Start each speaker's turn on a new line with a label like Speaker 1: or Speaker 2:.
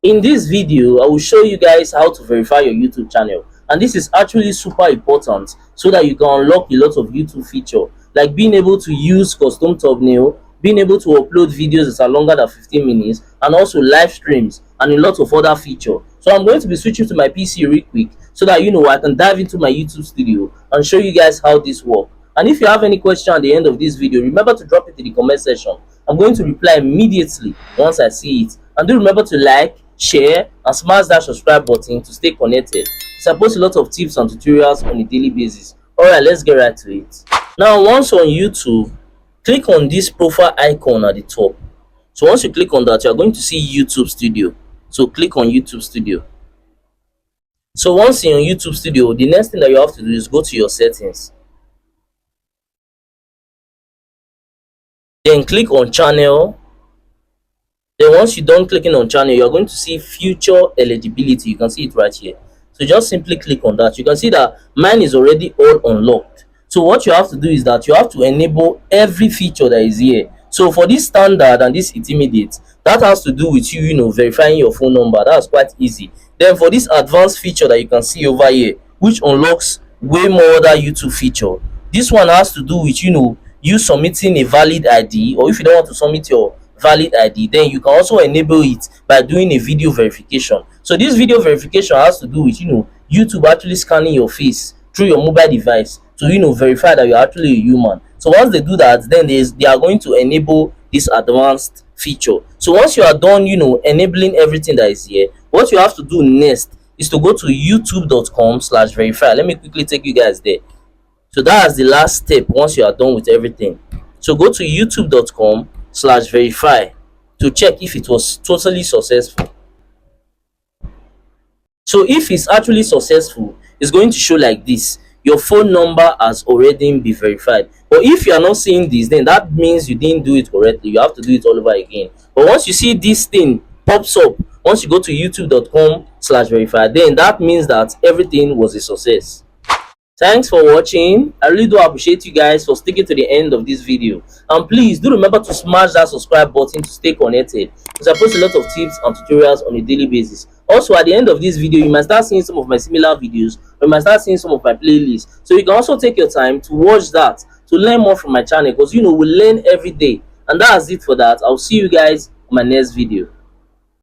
Speaker 1: In this video, I will show you guys how to verify your YouTube channel, and this is actually super important so that you can unlock a lot of YouTube feature, like being able to use custom thumbnail, being able to upload videos that are longer than 15 minutes, and also live streams and a lot of other feature. So I'm going to be switching to my PC real quick so that I can dive into my YouTube studio and show you guys how this works. And if you have any question at the end of this video, remember to drop it in the comment section. I'm going to reply immediately once I see it. And do remember to like, share, and smash that subscribe button to stay connected. I post a lot of tips and tutorials on a daily basis. Alright, let's get right to it. Now, once on YouTube, click on this profile icon at the top. So once you click on that, you are going to see YouTube Studio. So click on YouTube Studio. So once you're on YouTube Studio, the next thing that you have to do is go to your settings. Then click on channel. Then once you're done clicking on channel, you're going to see future eligibility. You can see it right here. So just simply click on that. You can see that mine is already all unlocked. So what you have to do is that you have to enable every feature that is here. So for this standard and this intermediate, that has to do with you verifying your phone number. That's quite easy. Then for this advanced feature that you can see over here, which unlocks way more other YouTube feature, this one has to do with you submitting a valid ID, or if you don't want to submit your valid ID, then you can also enable it by doing a video verification. So this video verification has to do with YouTube actually scanning your face through your mobile device to verify that you're actually a human. So once they do that, then they are going to enable this advanced feature. So once you are done enabling everything that is here, what you have to do next is to go to youtube.com/verify. Let me quickly take you guys there. So that's the last step once you are done with everything. So go to youtube.com/verify to check if it was totally successful. So if it's actually successful, it's going to show like this: your phone number has already been verified. But if you are not seeing this, then that means you didn't do it correctly. You have to do it all over again. But once you see this thing pops up, once you go to youtube.com/verify, then that means that everything was a success. Thanks for watching. I really do appreciate you guys for sticking to the end of this video, and please do remember to smash that subscribe button to stay connected, because I post a lot of tips and tutorials on a daily basis. Also, at the end of this video, you might start seeing some of my similar videos, or you might start seeing some of my playlists, so you can also take your time to watch that to learn more from my channel, because we learn every day. And that's it for that. I'll see you guys on my next video.